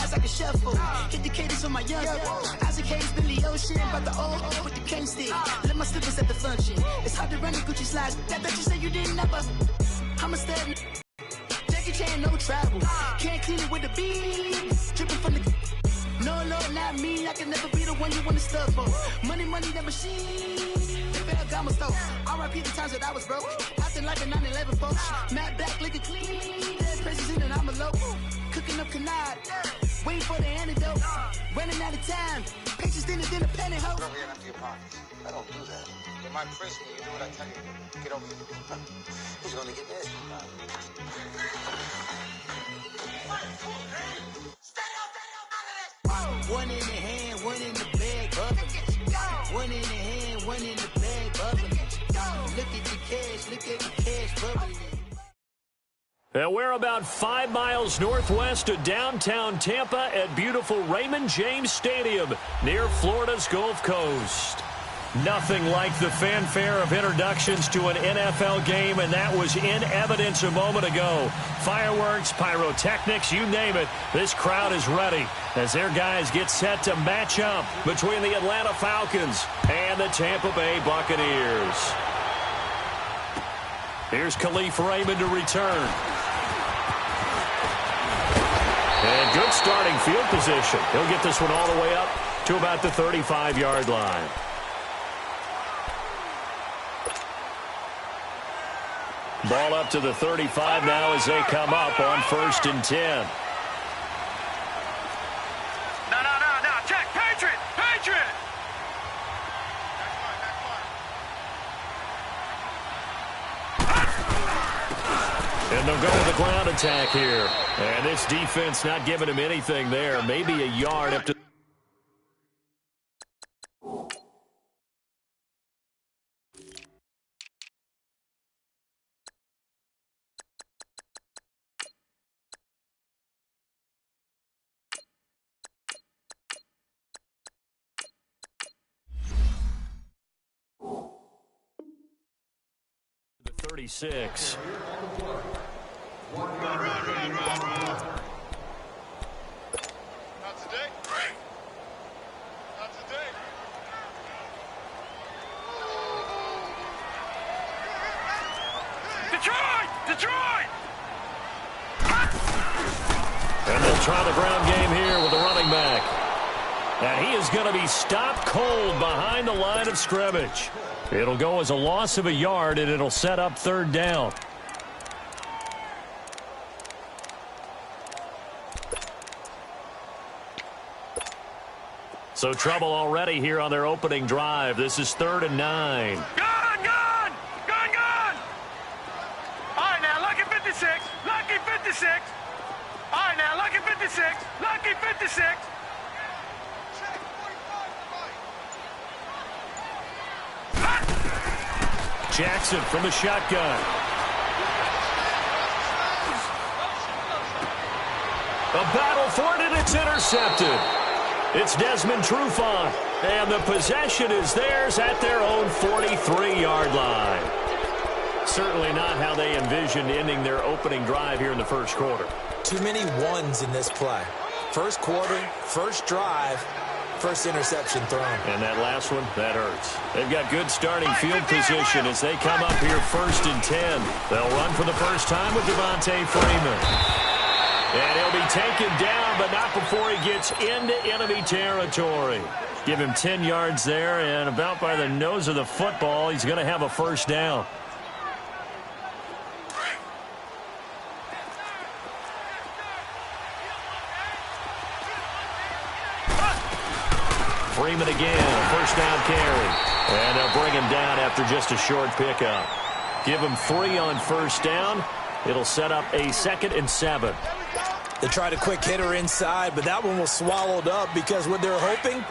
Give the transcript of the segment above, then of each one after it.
eyes like a shuffle. Hit the cadence on my young. Isaac Hayes, Billy Ocean, about the old with the cane stick. Let my slippers at the function. It's hard to run the Gucci slides. That bet you say you didn't never. I'm a stud. Jackie Chan, no travel. Can't clean it with the beat. Dripping from the. No, Lord, not me. I can never be the one you want to stuff for. Money, the machine. Gamma stove. R.I.P. the times that I was broke. Acting like a 9/11 folks. Matte Black, liquor clean. Dead presses in and I'm a local. Cooking up canard. Waiting for the antidote. Running out of time. Patience thinner than a penny hoe. Get over here and empty your pockets. I don't do that. You might press me. You do what I tell you. Get over here. Who's gonna get this? One in the hand, one in the bag, bubbling. One in the hand, one in the bag, bubbling. Look at the cash, look at the cash bubbling. And we're about 5 miles northwest of downtown Tampa at beautiful Raymond James Stadium near Florida's Gulf Coast. Nothing like the fanfare of introductions to an NFL game, and that was in evidence a moment ago. Fireworks, pyrotechnics, you name it. This crowd is ready as their guys get set to match up between the Atlanta Falcons and the Tampa Bay Buccaneers. Here's Khalif Raymond to return. And good starting field position. He'll get this one all the way up to about the 35-yard line. Ball up to the 35 now as they come up on 1st and 10. No. Check. Patriot. And they'll go with the ground attack here. And this defense not giving him anything there. Maybe a yard up to. The 36. Run. Not today. Not today. Detroit! And they'll try the ground game here with the running back. And he is going to be stopped cold behind the line of scrimmage. It'll go as a loss of a yard, and it'll set up 3rd down. So trouble already here on their opening drive. This is 3rd and 9. Gun! All right, now, lucky 56. All right, now, lucky 56. Jackson from the shotgun. A battle for it, and it's intercepted. It's Desmond Trufant, and the possession is theirs at their own 43-yard line. Certainly not how they envisioned ending their opening drive here in the first quarter. Too many ones in this play. First quarter, first drive, first interception thrown. And that last one, that hurts. They've got good starting field position as they come up here 1st and 10. They'll run for the first time with Devontae Freeman. And he'll be taken down, but not before he gets into enemy territory. Give him 10 yards there, and about by the nose of the football, he's going to have a 1st down. Freeman again, a 1st down carry. And they'll bring him down after just a short pickup. Give him 3 on 1st down. It'll set up a 2nd and 7. They tried a quick hitter inside, but that one was swallowed up because what they're hoping,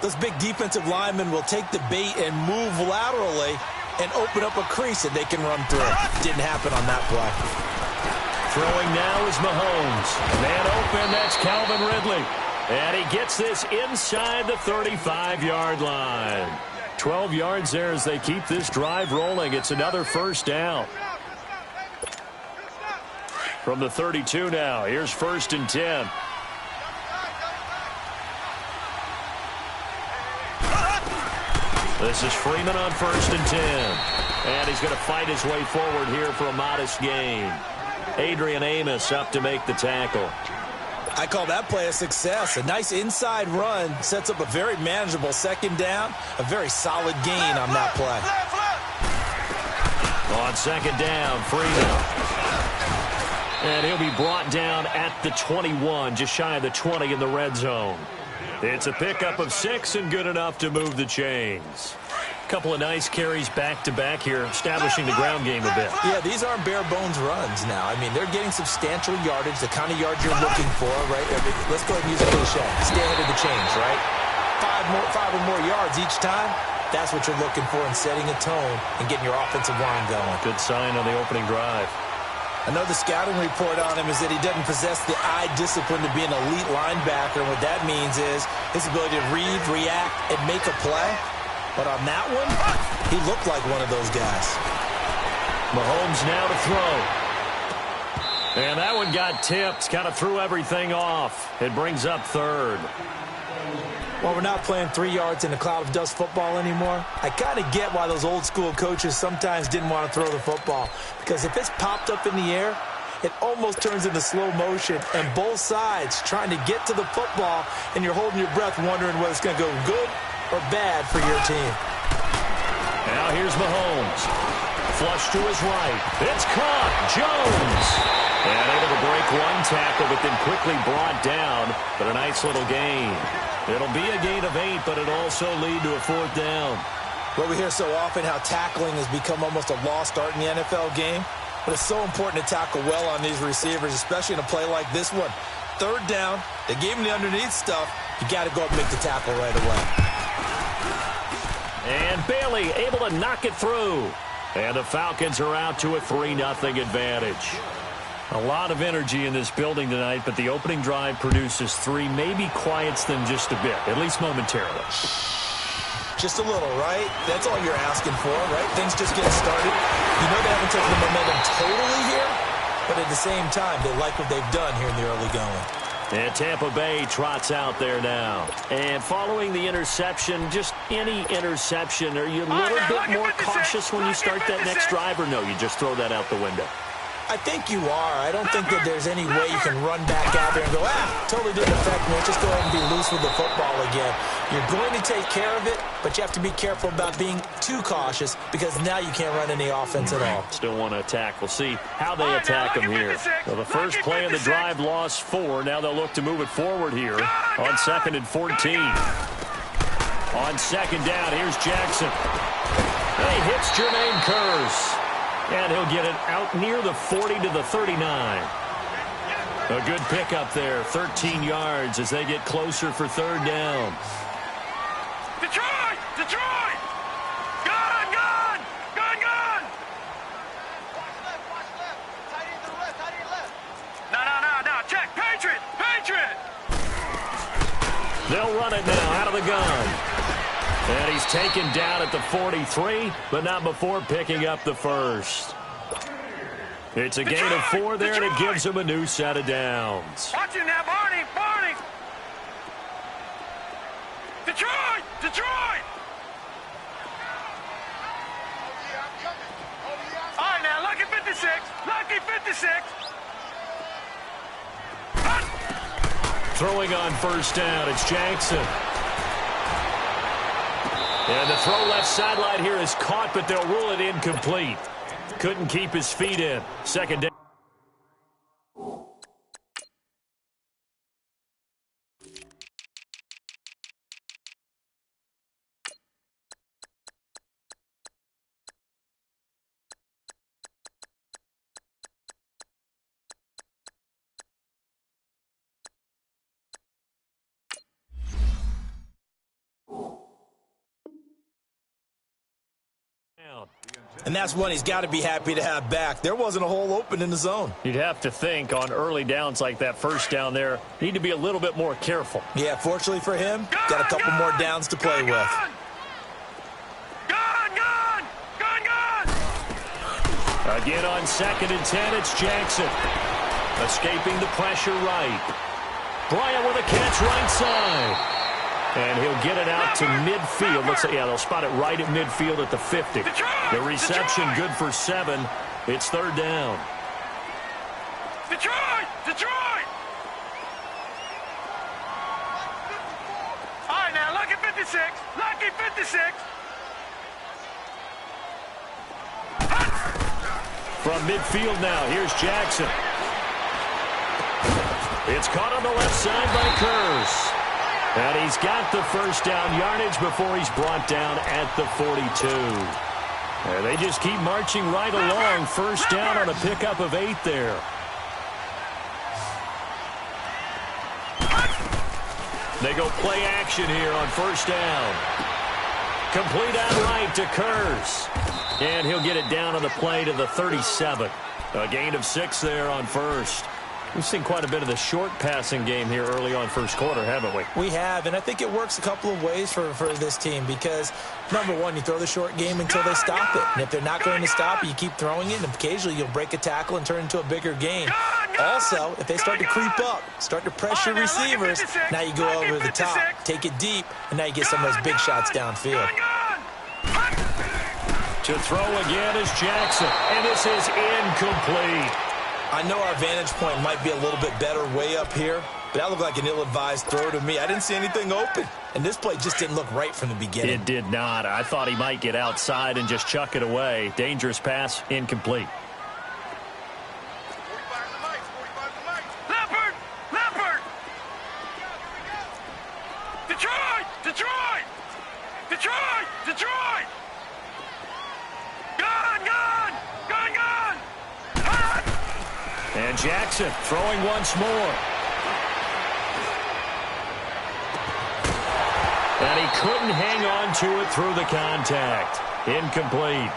those big defensive linemen will take the bait and move laterally and open up a crease that they can run through. Didn't happen on that play. Throwing now is Mahomes. Man open, that's Calvin Ridley. And he gets this inside the 35-yard line. 12 yards there as they keep this drive rolling. It's another 1st down. From the 32 now, here's 1st and 10. This is Freeman on 1st and 10. And he's going to fight his way forward here for a modest gain. Adrian Amos up to make the tackle. I call that play a success. A nice inside run sets up a very manageable 2nd down. A very solid gain on that play. On 2nd down, Freeman. And he'll be brought down at the 21, just shy of the 20 in the red zone. It's a pickup of 6 and good enough to move the chains. Couple of nice carries back-to-back here, establishing the ground game a bit. Yeah, these aren't bare-bones runs now. I mean, they're getting substantial yardage, the kind of yards you're looking for, right? I mean, let's go ahead and use a cliche. Stay ahead of the chains, right? 5 or more yards each time. That's what you're looking for in setting a tone and getting your offensive line going. Good sign on the opening drive. Another scouting report on him is that he doesn't possess the eye discipline to be an elite linebacker. And what that means is his ability to read, react, and make a play. But on that one, he looked like one of those guys. Mahomes now to throw. And that one got tipped. Kind of threw everything off. It brings up 3rd. Well, we're not playing 3 yards in a cloud of dust football anymore. I kind of get why those old school coaches sometimes didn't want to throw the football. Because if it's popped up in the air, it almost turns into slow motion. And both sides trying to get to the football, and you're holding your breath wondering whether it's going to go good or bad for your team. Now here's Mahomes. Flush to his right. It's caught. Jones. And able to break one tackle, but then quickly brought down. But a nice little gain. It'll be a gain of 8, but it'll also lead to a 4th down. Well, we hear so often how tackling has become almost a lost art in the NFL game. But it's so important to tackle well on these receivers, especially in a play like this one. 3rd down. They gave him the underneath stuff. You got to go up and make the tackle right away. And Bailey able to knock it through. And the Falcons are out to a 3-0 advantage. A lot of energy in this building tonight, but the opening drive produces 3, maybe quiets them just a bit, at least momentarily. Just a little, right? That's all you're asking for, right? Things just getting started. You know they haven't taken the momentum totally here, but at the same time, they like what they've done here in the early going. And Tampa Bay trots out there now. And following the interception, just any interception, are you a little bit more cautious when you start that next drive, or no, you just throw that out the window? I think you are. I don't think that there's any way you can run back out there and go, totally didn't affect me. Just go ahead and be loose with the football again. You're going to take care of it, but you have to be careful about being too cautious because now you can't run any offense at all. Still want to attack. We'll see how they attack him here. Well, the first play of the drive lost 4. Now they'll look to move it forward here on 2nd and 14. On 2nd down, here's Jackson. And he hits Jermaine Kearse. And he'll get it out near the 40 to the 39. A good pickup there, 13 yards as they get closer for 3rd down. Detroit! Detroit! Gun! Gun! Gun! Gun! No. Check. Patriot! Patriot! They'll run it now out of the gun. And he's taken down at the 43, but not before picking up the first. It's a gain of 4 there, and it gives him a new set of downs. Watch him now, Barney! Barney! Detroit! Detroit! All right, now, lucky 56. Lucky 56. Throwing on 1st down, it's Jackson. And the throw left sideline here is caught, but they'll rule it incomplete. Couldn't keep his feet in. 2nd down. And that's one he's got to be happy to have back. There wasn't a hole open in the zone. You'd have to think on early downs like that 1st down there, need to be a little bit more careful. Yeah, fortunately for him, got a couple more downs to play with. Again on 2nd and 10, it's Jackson. Escaping the pressure right. Bryant with a catch right side. And he'll get it out to midfield. Looks like, yeah, they'll spot it right at midfield at the 50. The reception good for 7. It's 3rd down. Detroit! Detroit! All right, now, lucky 56. Lucky 56. From midfield now, here's Jackson. It's caught on the left side by Kurz. And he's got the first down yardage before he's brought down at the 42. And they just keep marching right along. First down on a pickup of 8 there. They go play action here on first down. Complete out right to Kurz. And he'll get it down on the play to the 37. A gain of 6 there on first. We've seen quite a bit of the short passing game here early on first quarter, haven't we? We have, and I think it works a couple of ways for this team because, number one, you throw the short game until they stop it. And if they're not going to stop it, you keep throwing it, and occasionally you'll break a tackle and turn into a bigger game. Also, if they start to creep up, start to pressure receivers, now you go over the top, take it deep, and now you get some of those big shots downfield. To throw again is Jackson, and this is incomplete. I know our vantage point might be a little bit better way up here, but that looked like an ill-advised throw to me. I didn't see anything open, and this play just didn't look right from the beginning. It did not. I thought he might get outside and just chuck it away. Dangerous pass, incomplete. Leopard! Leopard! Detroit! Detroit! Detroit! Detroit! Gun! Gun! Gun! Gun! Gun! And Jackson throwing once more. And he couldn't hang on to it through the contact. Incomplete.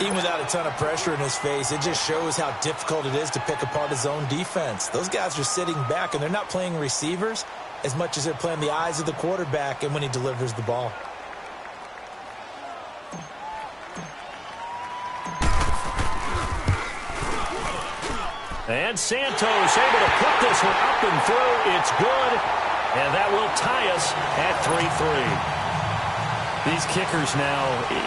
Even without a ton of pressure in his face, it just shows how difficult it is to pick apart his own defense. Those guys are sitting back, and they're not playing receivers as much as they're playing the eyes of the quarterback and when he delivers the ball. And Santos able to put this one up and through. It's good. And that will tie us at 3-3. These kickers now,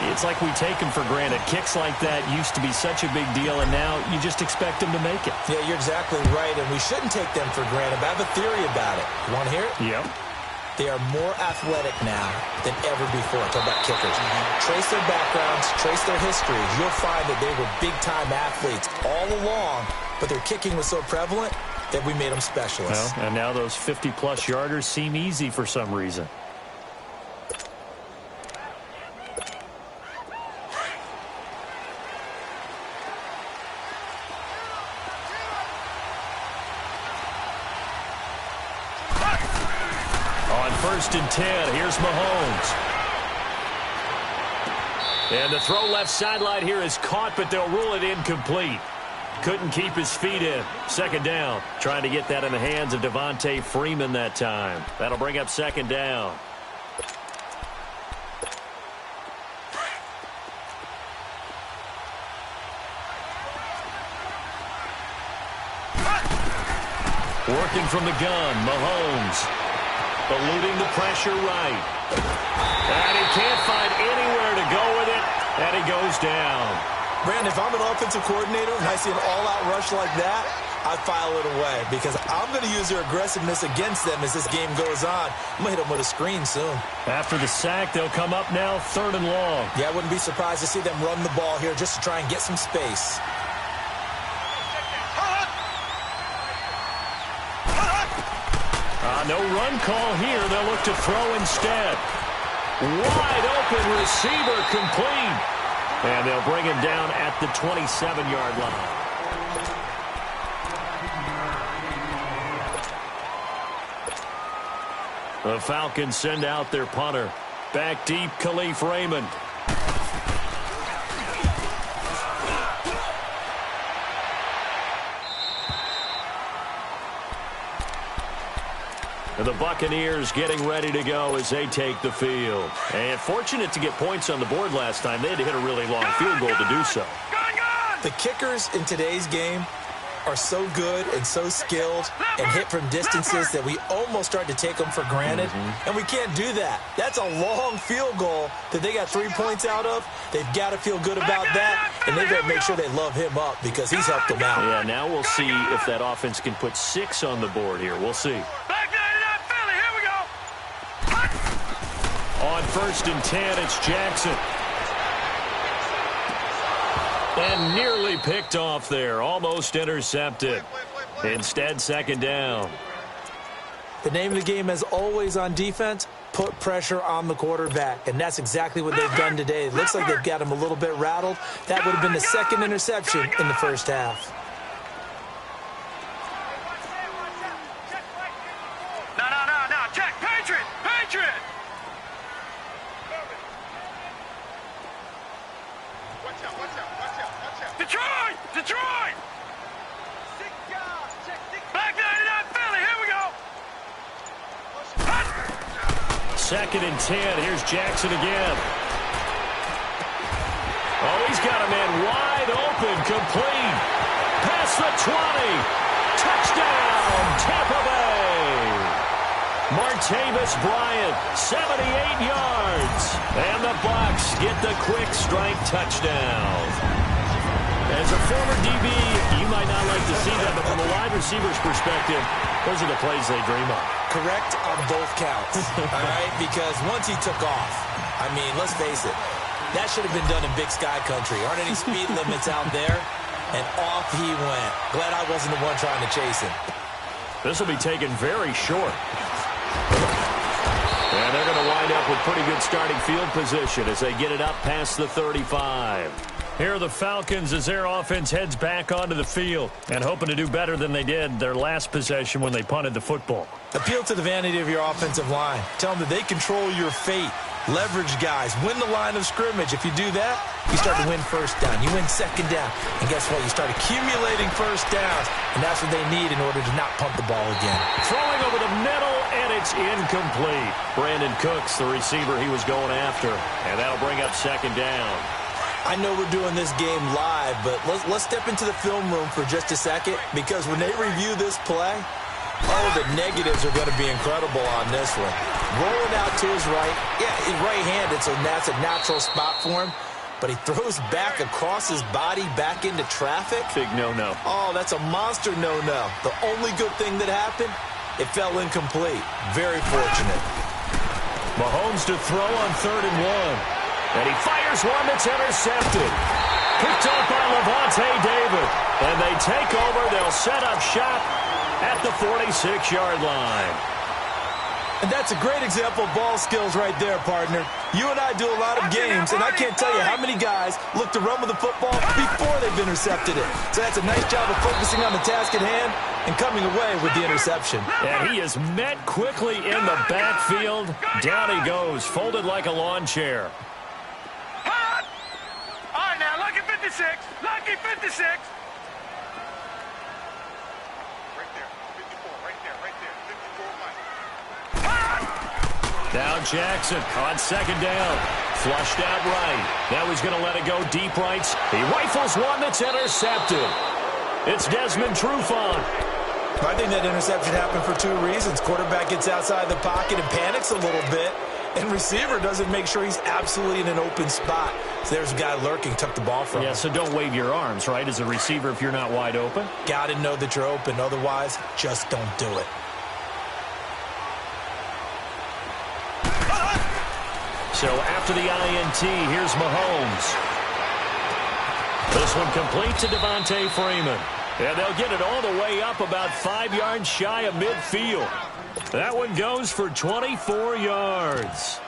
it's like we take them for granted. Kicks like that used to be such a big deal, and now you just expect them to make it. Yeah, you're exactly right, and we shouldn't take them for granted. But I have a theory about it. You want to hear it? Yep. They are more athletic now than ever before. Talk about kickers. Trace their backgrounds, trace their histories. You'll find that they were big-time athletes all along, but their kicking was so prevalent that we made them specialists. Well, and now those 50-plus yarders seem easy for some reason. On 1st and 10, here's Mahomes. And the throw left sideline here is caught, but they'll rule it incomplete. Couldn't keep his feet in. 2nd down. Trying to get that in the hands of Devontae Freeman that time. That'll bring up 2nd down. Working from the gun, Mahomes. Eluding the pressure right. And he can't find anywhere to go with it, and he goes down. Brandon, if I'm an offensive coordinator and I see an all-out rush like that, I file it away because I'm going to use their aggressiveness against them as this game goes on. I'm going to hit them with a screen soon. After the sack, they'll come up now 3rd and long. Yeah, I wouldn't be surprised to see them run the ball here just to try and get some space. No run call here. They'll look to throw instead. Wide open receiver complete. And they'll bring him down at the 27-yard line. The Falcons send out their punter. Back deep, Khalif Raymond. And the Buccaneers getting ready to go as they take the field. And fortunate to get points on the board last time. They had to hit a really long field goal to do so. The kickers in today's game are so good and so skilled and hit from distances that we almost start to take them for granted, and we can't do that. That's a long field goal that they got 3 points out of. They've got to feel good about that, and they've got to make sure they love him up because he's helped them out. Yeah, now we'll see if that offense can put 6 on the board here. We'll see. On 1st and 10, it's Jackson. And nearly picked off there. Almost intercepted. Instead, 2nd down. The name of the game, as always on defense, put pressure on the quarterback. And that's exactly what they've done today. It looks like they've got him a little bit rattled. That would have been the 2nd interception in the first half. No. Check. Patriot. Detroit! Back 99 Philly, here we go! 2nd and 10, here's Jackson again. Oh, he's got a man wide open, complete. Past the 20. Touchdown, Tampa Bay! Martavis Bryant, 78 yards. And the Bucs get the quick strike touchdown. As a former DB, you might not like to see that, but from a wide receiver's perspective, those are the plays they dream of. Correct on both counts, all right? Because once he took off, I mean, let's face it, that should have been done in Big Sky Country. Aren't any speed limits out there? And off he went. Glad I wasn't the one trying to chase him. This will be taken very short. And they're going to wind up with pretty good starting field position as they get it up past the 35. Here are the Falcons as their offense heads back onto the field and hoping to do better than they did their last possession when they punted the football. Appeal to the vanity of your offensive line. Tell them that they control your fate. Leverage guys. Win the line of scrimmage. If you do that, you start to win 1st down. You win 2nd down. And guess what? You start accumulating 1st downs. And that's what they need in order to not pump the ball again. Throwing over the middle, and it's incomplete. Brandon Cooks, the receiver he was going after. And that'll bring up 2nd down. I know we're doing this game live, but let's step into the film room for just a second, because when they review this play, oh, the negatives are going to be incredible on this one. Rolling out to his right. Yeah, his right-handed, so that's a natural spot for him. But he throws back across his body back into traffic. Big no-no. Oh, that's a monster no-no. The only good thing that happened, it fell incomplete. Very fortunate. Mahomes to throw on 3rd and 1. And he fires one that's intercepted. Picked up by Levante David. And they take over. They'll set up shop at the 46-yard line. And that's a great example of ball skills right there, partner. You and I do a lot of games, and I can't tell you how many guys look to run with the football before they've intercepted it. So that's a nice job of focusing on the task at hand and coming away with the interception. And he is met quickly in the backfield. Down he goes, folded like a lawn chair. All right, now, lucky 56. Lucky 56. Now Jackson on 2nd down. Flushed out right. Now he's going to let it go deep right. He rifles one that's intercepted. It's Desmond Trufant. I think that interception happened for 2 reasons. Quarterback gets outside the pocket and panics a little bit. And receiver doesn't make sure he's absolutely in an open spot. So there's a guy lurking, took the ball from him. Yeah, so don't wave your arms, right, as a receiver if you're not wide open. Got to know that you're open. Otherwise, just don't do it. So after the INT, here's Mahomes. This one complete to Devontae Freeman. And they'll get it all the way up about 5 yards shy of midfield. That one goes for 24 yards.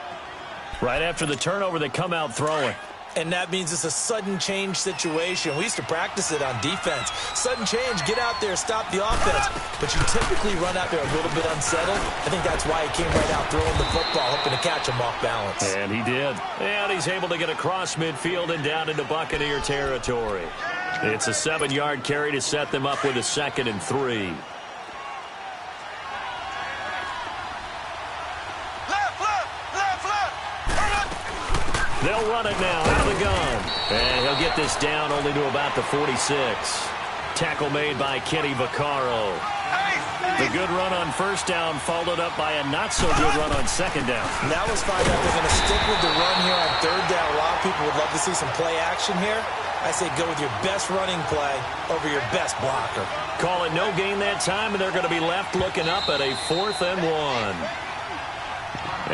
Right after the turnover, they come out throwing. And that means it's a sudden change situation. We used to practice it on defense. Sudden change, get out there, stop the offense. But you typically run out there a little bit unsettled. I think that's why he came right out throwing the football, hoping to catch him off balance. And he did. And he's able to get across midfield and down into Buccaneer territory. It's a 7-yard carry to set them up with a 2nd and 3. They'll run it now out of the gun. And he'll get this down only to about the 46. Tackle made by Kenny Vaccaro. The good run on first down followed up by a not-so-good run on second down. Now let's find out if they're going to stick with the run here on third down. A lot of people would love to see some play action here. I say go with your best running play over your best blocker. Call it no gain that time, and they're going to be left looking up at a 4th and 1.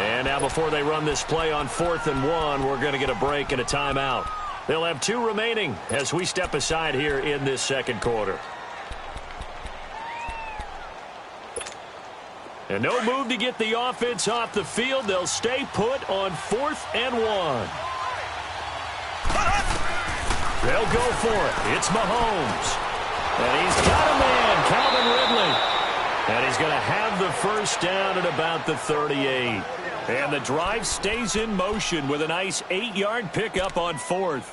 And now before they run this play on 4th and 1, we're going to get a break and a timeout. They'll have 2 remaining as we step aside here in this second quarter. And no move to get the offense off the field. They'll stay put on 4th and 1. They'll go for it. It's Mahomes. And he's got a man, Calvin Ridley. And he's going to have the first down at about the 38. And the drive stays in motion with a nice 8-yard pickup on 4th.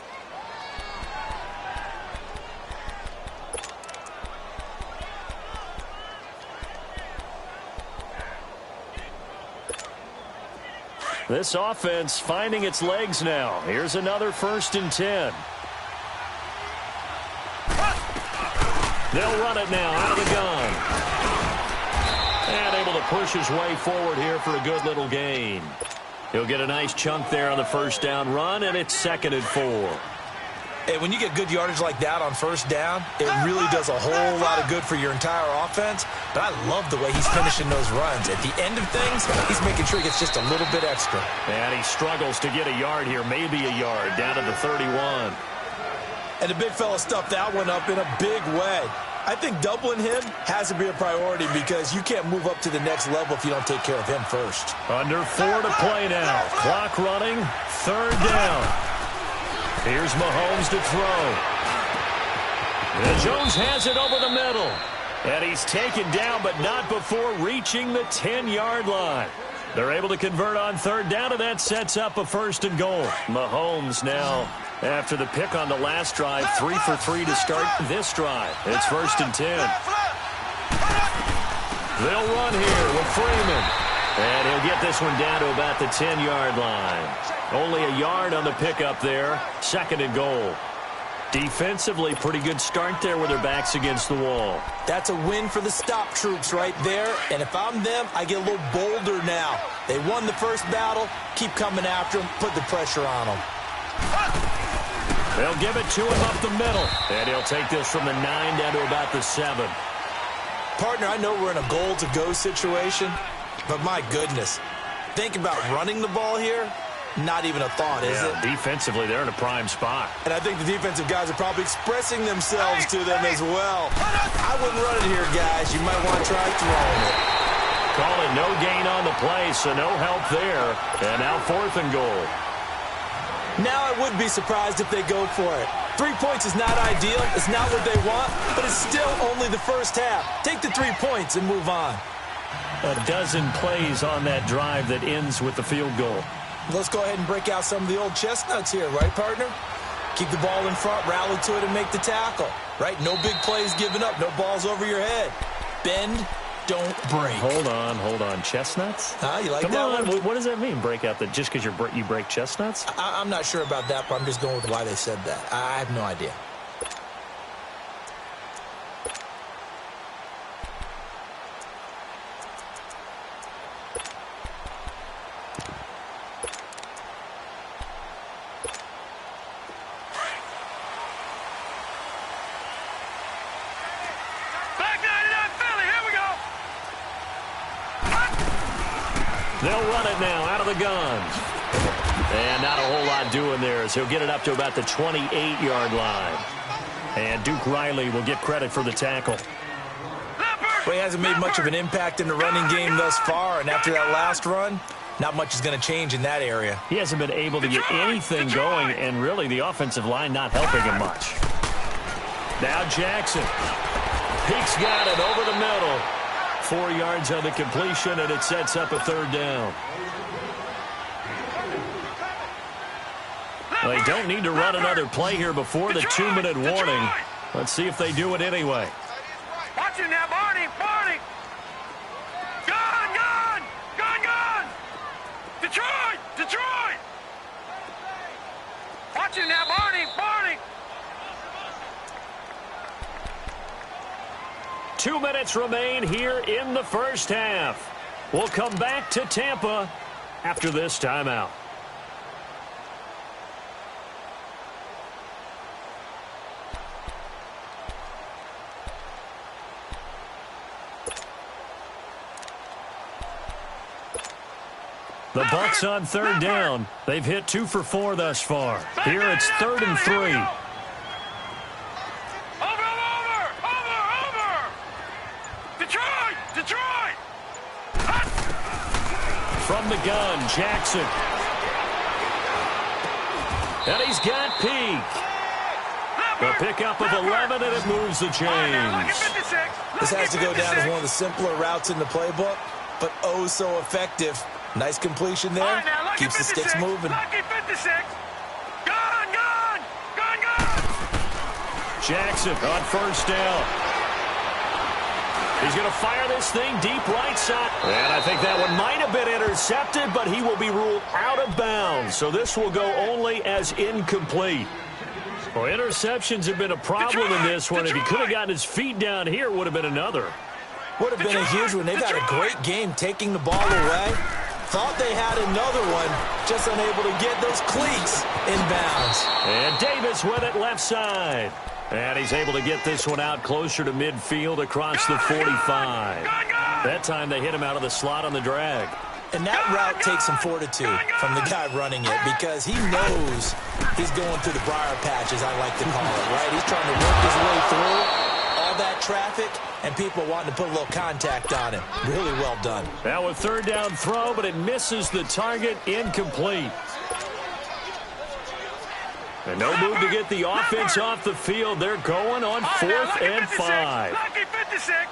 This offense finding its legs now. Here's another 1st and 10. They'll run it now out of the gun. And able to push his way forward here for a good little gain. He'll get a nice chunk there on the first down run, and it's 2nd and 4. Hey, when you get good yardage like that on first down, it really does a whole lot of good for your entire offense. But I love the way he's finishing those runs. At the end of things, he's making sure he gets just a little bit extra. And he struggles to get a yard here, maybe a yard, down to the 31. And the big fella stuffed that one up in a big way. I think doubling him has to be a priority because you can't move up to the next level if you don't take care of him first. Under 4 to play now. Clock running, 3rd down. Here's Mahomes to throw. And Jones has it over the middle. And he's taken down, but not before reaching the 10-yard line. They're able to convert on 3rd down, and that sets up a 1st and goal. Mahomes now, after the pick on the last drive, 3 for 3 to start this drive. It's 1st and 10. They'll run here with Freeman. And he'll get this one down to about the 10-yard line. Only a yard on the pickup there. 2nd and goal. Defensively, pretty good start there with their backs against the wall. That's a win for the stop troops right there. And if I'm them, I get a little bolder now. They won the first battle. Keep coming after them. Put the pressure on them. They'll give it to him up the middle. And he'll take this from the 9 down to about the 7. Partner, I know we're in a goal-to-go situation, but my goodness. Think about running the ball here. Not even a thought, is it? Defensively, they're in a prime spot. And I think the defensive guys are probably expressing themselves to them as well. I wouldn't run it here, guys. You might want to try throwing it. Call it no gain on the play, so no help there. And now 4th and goal. Now I would be surprised if they go for it. 3 points is not ideal. It's not what they want, but it's still only the first half. Take the 3 points and move on. A dozen plays on that drive that ends with the field goal. Let's go ahead and break out some of the old chestnuts here, right, partner? Keep the ball in front, rally to it, and make the tackle, right? No big plays given up, no balls over your head. Bend, don't break. Hold on. Chestnuts? You like Come that on. one? What does that mean, break out? Just because you break chestnuts? I'm not sure about that, but I'm just going with why they said that. I have no idea. They'll run it now out of the gun. And not a whole lot doing there as he'll get it up to about the 28-yard line. And Duke Riley will get credit for the tackle. Well, he hasn't made much of an impact in the running game thus far, and after that last run, not much is going to change in that area. He hasn't been able to get anything going, and really the offensive line not helping him much. Now Jackson. Peek's got it over the middle. 4 yards on the completion, and it sets up a 3rd down. Well, they don't need to run another play here before the 2-minute warning. Let's see if they do it anyway. Watch it now, Barney! Gun! Detroit! Watch it now, Barney! 2 minutes remain here in the first half. We'll come back to Tampa after this timeout. The Bucs on third down. They've hit 2 for 4 thus far. Here it's 3rd and 3. Over! Detroit! Detroit! From the gun, Jackson. And he's got Peak. The pickup of 11, and it moves the chains. This has to go down as one of the simpler routes in the playbook, but oh so effective. Nice completion there. Keeps the sticks moving. Lucky 56. Gone! Jackson on first down. He's going to fire this thing deep right side. And I think that one might have been intercepted, but he will be ruled out of bounds. So this will go only as incomplete. Well, interceptions have been a problem in this one. If he could have gotten his feet down here, it would have been another. Would have been a huge one. They've had a great game taking the ball away. Thought they had another one, just unable to get those cleats in bounds. And Davis with it left side. And he's able to get this one out closer to midfield across the 45. That time they hit him out of the slot on the drag. And that route takes some fortitude from the guy running it because he knows he's going through the briar patch, as I like to call it, right? He's trying to work his way through all that traffic, and people wanting to put a little contact on him. Really well done. Now a third down throw, but it misses the target, incomplete. And no move to get the offense off the field. They're going on 4th and 5. Lucky 56.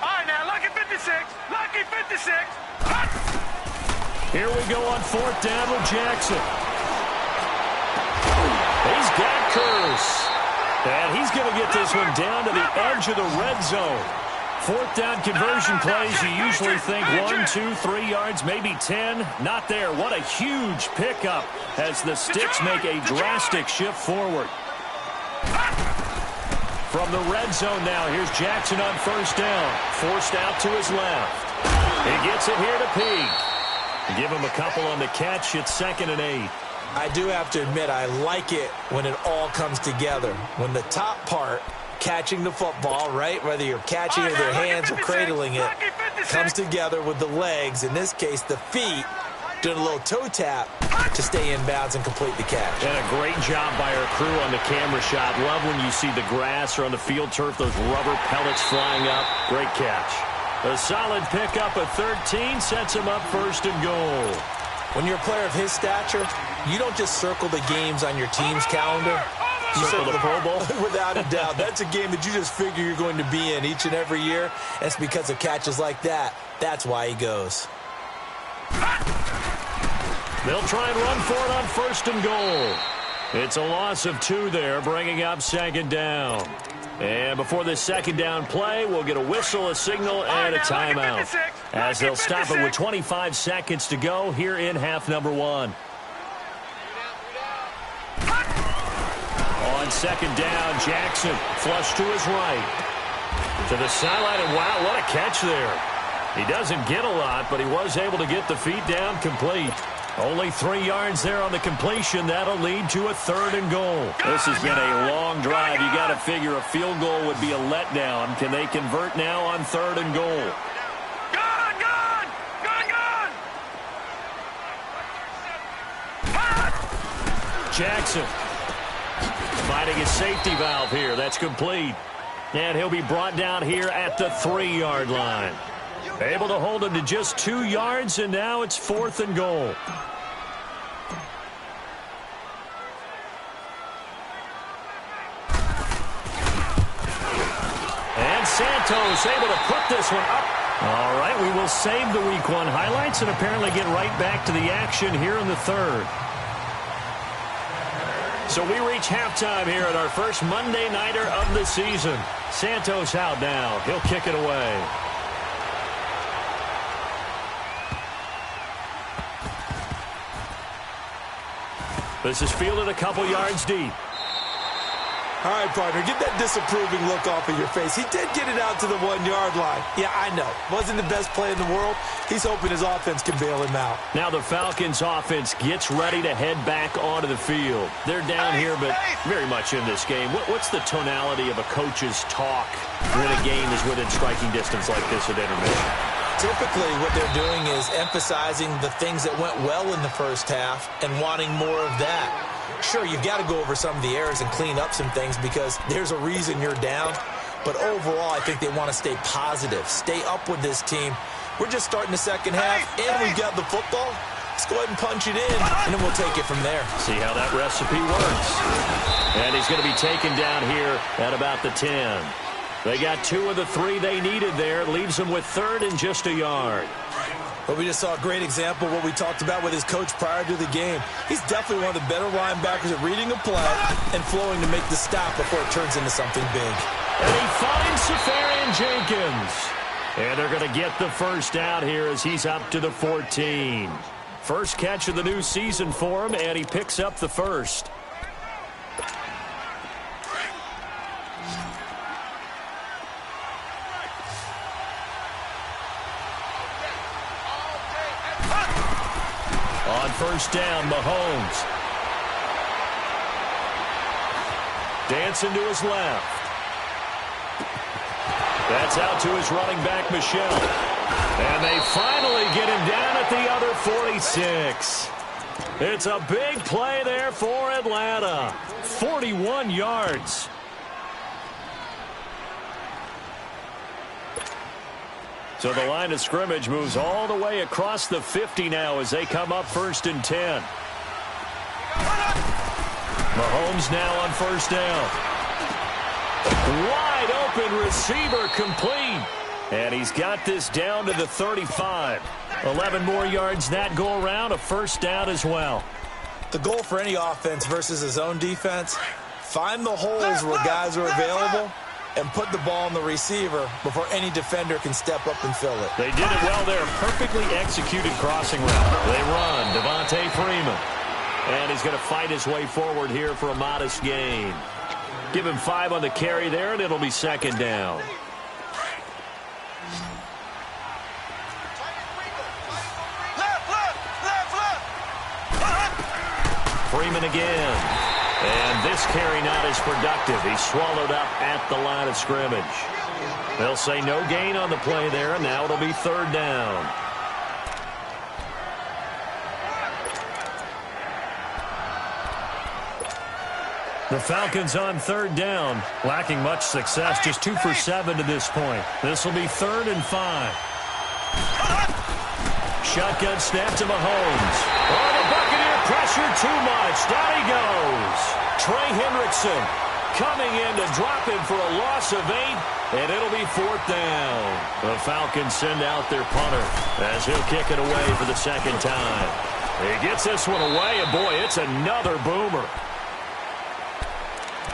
All right, now, lucky 56. Lucky 56. Here we go on 4th down with Jackson. He's got Curse. And he's going to get this one down to the edge of the red zone. 4th down conversion plays, you usually think 1, 2, 3 yards, maybe 10. Not there. What a huge pickup as the Sticks make a drastic shift forward. From the red zone now, here's Jackson on first down. Forced out to his left. He gets it here to Peak. Give him a couple on the catch. It's 2nd and 8. I do have to admit, I like it when it all comes together. When the top part, catching the football, right, whether you're catching it with your hands or cradling it, comes together with the legs, in this case the feet, doing a little toe tap to stay in bounds and complete the catch. And a great job by our crew on the camera shot. Love when you see the grass or on the field turf, those rubber pellets flying up. Great catch. A solid pickup of 13 sets him up 1st and goal. When you're a player of his stature, you don't just circle the games on your team's calendar. You Circle the Pro Bowl? Without a doubt. That's a game that you just figure you're going to be in each and every year. And it's because of catches like that. That's why he goes. They'll try and run for it on 1st and goal. It's a loss of 2 there, bringing up 2nd down. And before this 2nd down play, we'll get a whistle, a signal, and a timeout. As they'll stop it with 25 seconds to go here in half number 1. On 2nd down, Jackson flush to his right. To the sideline, and wow, what a catch there. He doesn't get a lot, but he was able to get the feet down complete. Only 3 yards there on the completion. That'll lead to a 3rd and goal. This has been a long drive. You got to figure a field goal would be a letdown. Can they convert now on 3rd and goal? Jackson finding his safety valve here. That's complete. And he'll be brought down here at the 3-yard line. Able to hold him to just 2 yards, and now it's 4th and goal. And Santos able to put this one up. All right, we will save the Week 1 highlights and apparently get right back to the action here in the 3rd. So we reach halftime here at our first Monday Nighter of the season. Santos out now. He'll kick it away. This is fielded a couple yards deep. All right, partner, get that disapproving look off of your face. He did get it out to the 1-yard line. Yeah, I know. Wasn't the best play in the world. He's hoping his offense can bail him out. Now the Falcons offense gets ready to head back onto the field. They're down here, but very much in this game. What's the tonality of a coach's talk when a game is within striking distance like this at intermission? Typically, what they're doing is emphasizing the things that went well in the first half and wanting more of that. Sure, you've got to go over some of the errors and clean up some things because there's a reason you're down. But overall, I think they want to stay positive, stay up with this team. We're just starting the second half, and we've got the football. Let's go ahead and punch it in, and then we'll take it from there. See how that recipe works. And he's going to be taken down here at about the 10. They got 2 of the 3 they needed there. Leaves them with 3rd and just a yard. But we just saw a great example of what we talked about with his coach prior to the game. He's definitely one of the better linebackers at reading a play and flowing to make the stop before it turns into something big. And he finds Safarian Jenkins. And they're going to get the first down here as he's up to the 14. First catch of the new season for him, and he picks up the first. On first down, Mahomes. Dancing to his left. That's out to his running back, Michel. And they finally get him down at the other 46. It's a big play there for Atlanta. 41 yards. So the line of scrimmage moves all the way across the 50 now as they come up 1st and 10. Mahomes now on first down. Wide open receiver complete. And he's got this down to the 35. 11 more yards that go around, a first down as well. The goal for any offense versus his own defense, find the holes where guys are available and put the ball on the receiver before any defender can step up and fill it. They did it well there. Perfectly executed crossing route. They run. Devontae Freeman. And he's going to fight his way forward here for a modest gain. Give him 5 on the carry there, and it'll be 2nd down. Freeman again. And this carry not as productive. He's swallowed up at the line of scrimmage. They'll say no gain on the play there, and now it'll be 3rd down. The Falcons on 3rd down, lacking much success, just 2 for 7 to this point. This will be 3rd and 5. Shotgun snap to Mahomes. Oh, the Buccaneer pressure too much. Down he goes. Trey Hendrickson coming in to drop him for a loss of 8, and it'll be 4th down. The Falcons send out their punter as he'll kick it away for the 2nd time. He gets this one away, and boy, it's another boomer.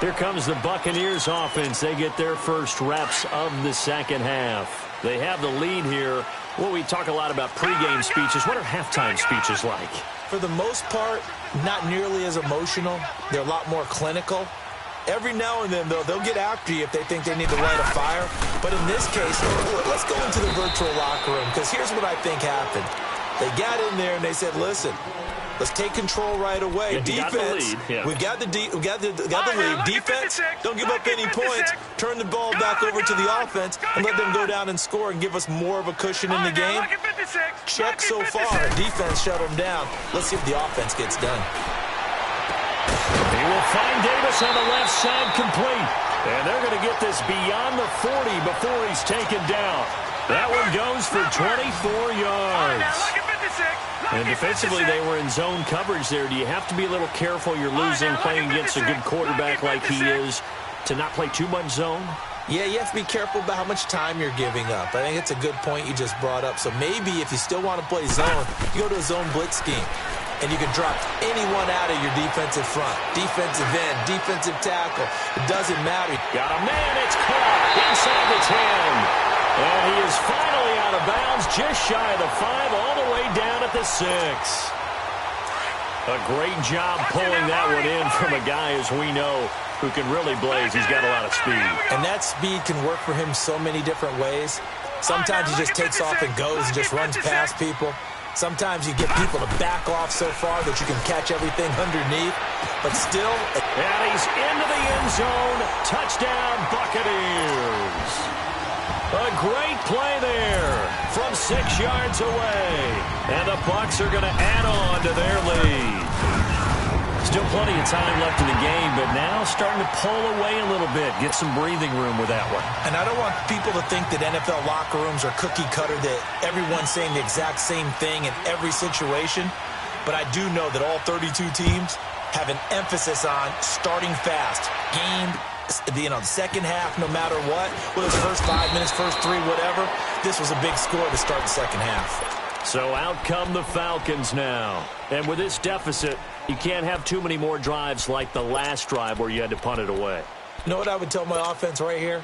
Here comes the Buccaneers offense. They get their first reps of the 2nd half. They have the lead here. Well, we talk a lot about pregame speeches. What are halftime speeches like? For the most part, not nearly as emotional. They're a lot more clinical. Every now and then, though, they'll get after you if they think they need to light a fire. But in this case, let's go into the virtual locker room, because here's what I think happened. They got in there and they said, listen, let's take control right away. Defense, we got the lead. Defense, don't give up any points. Turn the ball back over to the offense and let them go down and score and give us more of a cushion in the game. Check so far. Defense shut them down. Let's see if the offense gets done. He will find Davis on the left side complete. And they're going to get this beyond the 40 before he's taken down. That one goes for 24 yards. And defensively, they were in zone coverage there. Do you have to be a little careful? You're losing, playing against a good quarterback like he is, to not play too much zone? Yeah, you have to be careful about how much time you're giving up. I think it's a good point you just brought up. So maybe if you still want to play zone, you go to a zone blitz scheme. And you can drop anyone out of your defensive front. Defensive end, defensive tackle. It doesn't matter. Got a man, it's caught inside the 10. And he is finally out of bounds, just shy of the 5, all the way down at the 6. A great job pulling that one in from a guy, as we know, who can really blaze. He's got a lot of speed. And that speed can work for him so many different ways. Sometimes he just takes off and goes and just runs past people. Sometimes you get people to back off so far that you can catch everything underneath. But still... And he's into the end zone. Touchdown, Buccaneers. A great play there from 6 yards away. And the Bucs are going to add on to their lead. Still plenty of time left in the game, but now starting to pull away a little bit. Get some breathing room with that one. And I don't want people to think that NFL locker rooms are cookie cutter, that everyone's saying the exact same thing in every situation. But I do know that all 32 teams have an emphasis on starting fast. Game, the second half, no matter what. Whether it's first 5 minutes, first 3, whatever. This was a big score to start the second half. So out come the Falcons now. And with this deficit, you can't have too many more drives like the last drive where you had to punt it away. You know what I would tell my offense right here?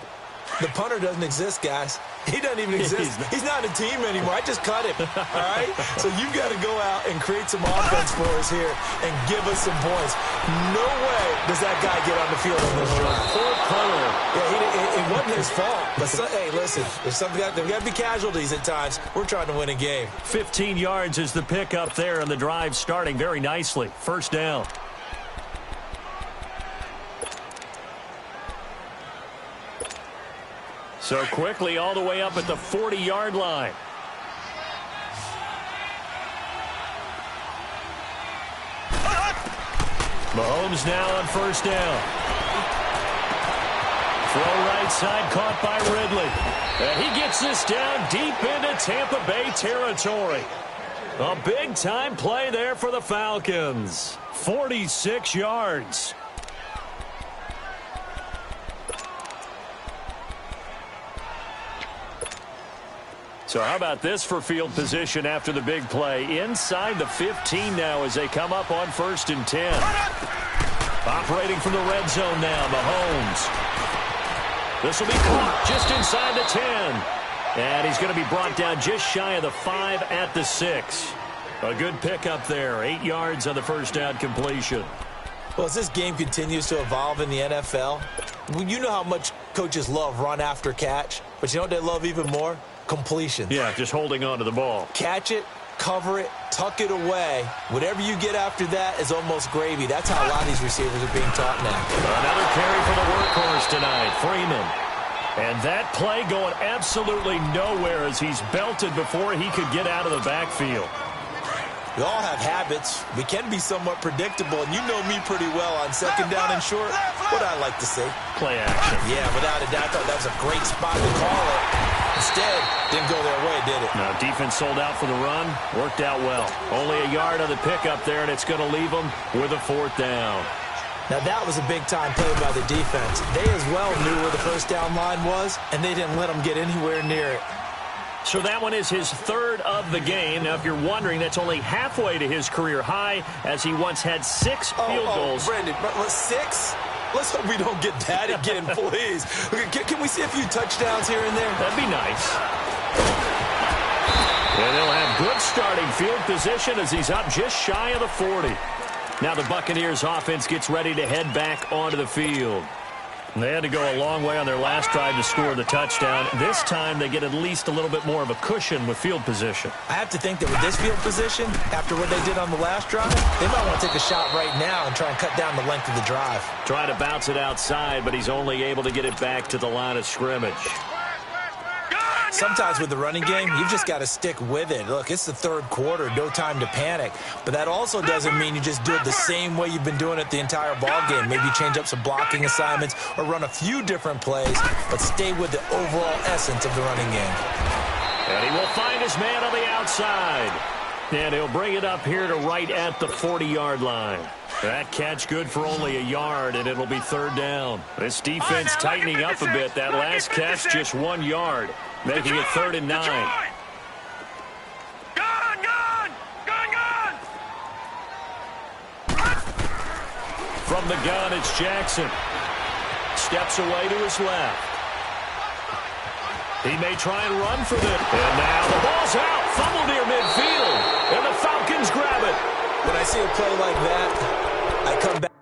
The punter doesn't exist, guys. He doesn't even exist. He's not a team anymore. I just cut him, all right? So you've got to go out and create some offense for us here and give us some points. No way does that guy get on the field on this drive. Poor punter. Yeah, it wasn't his fault. But, hey, listen, there's got to be casualties at times. We're trying to win a game. 15 yards is the pickup there, and the drive starting very nicely. First down. So quickly all the way up at the 40-yard line. Mahomes now on first down. Throw right side caught by Ridley. And he gets this down deep into Tampa Bay territory. A big-time play there for the Falcons. 46 yards. So how about this for field position after the big play? Inside the 15 now as they come up on 1st and 10. Operating from the red zone now, Mahomes. This will be caught just inside the 10. And he's going to be brought down just shy of the 5 at the 6. A good pickup there. 8 yards on the first down completion. Well, as this game continues to evolve in the NFL, you know how much coaches love run after catch. But you know what they love even more? Completion. Yeah, just holding on to the ball. Catch it, cover it, tuck it away. Whatever you get after that is almost gravy. That's how a lot of these receivers are being taught now. Another carry for the workhorse tonight, Freeman. And that play going absolutely nowhere as he's belted before he could get out of the backfield. We all have habits. We can be somewhat predictable, and you know me pretty well on second down and short. What I like to see. Play action. Yeah, without a doubt, I thought that was a great spot to call it. Instead, didn't go their way, did it? No, defense sold out for the run. Worked out well. Only a yard on the pickup there, and it's going to leave them with a 4th down. Now, that was a big-time play by the defense. They as well knew where the first down line was, and they didn't let them get anywhere near it. So that one is his 3rd of the game. Now, if you're wondering, that's only halfway to his career high, as he once had 6 field goals. Brandon, 6? Let's hope we don't get that again, please. Can we see a few touchdowns here and there? That'd be nice. And they'll have good starting field position as he's up just shy of the 40. Now the Buccaneers offense gets ready to head back onto the field. And they had to go a long way on their last drive to score the touchdown. This time they get at least a little bit more of a cushion with field position. I have to think that with this field position, after what they did on the last drive, they might want to take a shot right now and try and cut down the length of the drive. Trying to bounce it outside, but he's only able to get it back to the line of scrimmage. Sometimes with the running game, you've just got to stick with it. Look, it's the 3rd quarter, no time to panic. But that also doesn't mean you just do it the same way you've been doing it the entire ball game. Maybe change up some blocking assignments or run a few different plays, but stay with the overall essence of the running game. And he will find his man on the outside. And he'll bring it up here to right at the 40-yard line. That catch good for only a yard, and it'll be 3rd down. This defense tightening up a bit. That last catch just 1 yard, making it 3rd and 9. From the gun, it's Jackson. Steps away to his left. He may try and run for this. And now the ball's out. Fumble near midfield. And the Falcons grab it. When I see a play like that, I come back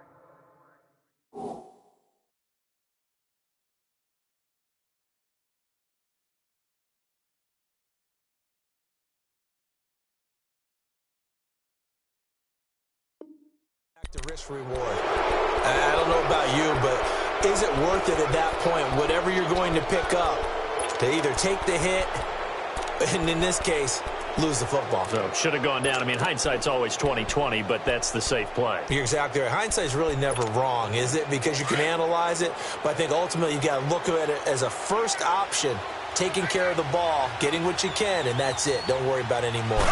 to risk reward. I don't know about you, but is it worth it at that point, whatever you're going to pick up, to either take the hit, and in this case, lose the football? So should have gone down. I mean, hindsight's always 20/20, but that's the safe play. You're exactly right. Hindsight's really never wrong, is it? Because you can analyze it, but I think ultimately you got to look at it as a first option, taking care of the ball, getting what you can, and that's it. Don't worry about any more.